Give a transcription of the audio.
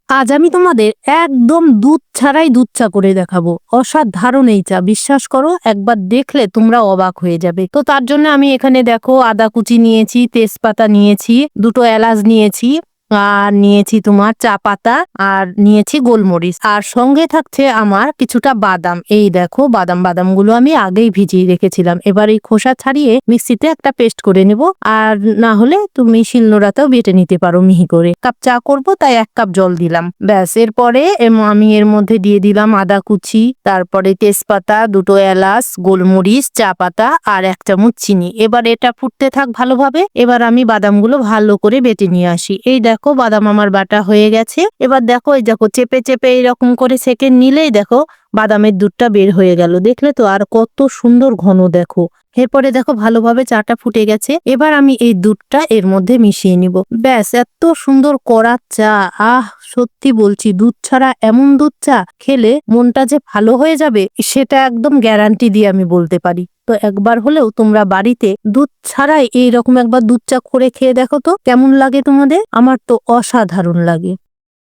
আজ আমি তোমাদের একদম দুধ ছাড়াই দুধ চা করে দেখাবো। অসাধারণ এই চা, বিশ্বাস করো, একবার দেখলে তোমরা অবাক হয়ে যাবে। তো তার জন্য আমি এখানে দেখো আদা কুচি নিয়েছি, তেজপাতা নিয়েছি, দুটো এলাচ নিয়েছি, আর নিয়েছি তোমার চা পাতা, আর নিয়েছি গোলমরিচ, আর সঙ্গে থাকছে আমার কিছুটা বাদাম। এই দেখো বাদামগুলো আমি আগেই ভিজিয়ে রেখেছিলাম। এবার এই খোসা ছাড়িয়ে মিক্সিতে একটা পেস্ট করে নেব, আর না হলে তুমি শিলনোড়াতেও বেটে নিতে পারো মিহি করে। কাপ চা করব তাই 1 কাপ জল দিলাম, ব্যাস। এরপরে আমি এর মধ্যে দিয়ে দিলাম আদা কুচি, তারপরে তেজপাতা, দুটো এলাচ, গোলমরিচ, চা পাতা আর 1 চামচ চিনি। এবার এটা ফুটতে থাক ভালোভাবে। এবার আমি বাদামগুলো ভালো করে বেটে নিয়ে আসি। এই দেখো বাদাম আমার বাটা হয়ে গেছে। এবার দেখো, এই দেখো চেপে চেপে এইরকম করে সেকে নিলেই দেখো বাদামের দুধটা বের হয়ে গেল। দেখলে তো? আর কত সুন্দর ঘন দেখো। এরপরে দেখো ভালোভাবে চাটা ফুটে গেছে। এবার আমি এই দুধটা এর মধ্যে মিশিয়ে নিব। ব্যাস, এত সুন্দর কড়া চা। আহ, সত্যি বলছি, দুধ ছাড়া এমন দুধ চা খেলে মনটা যে ভালো হয়ে যাবে সেটা একদম গ্যারান্টি দিয়ে আমি বলতে পারি। তো একবার হলেও তোমরা বাড়িতে দুধ ছাড়াই এইরকম একবার দুধ চা করে খেয়ে দেখো তো কেমন লাগে তোমাদের। আমার তো অসাধারণ লাগে।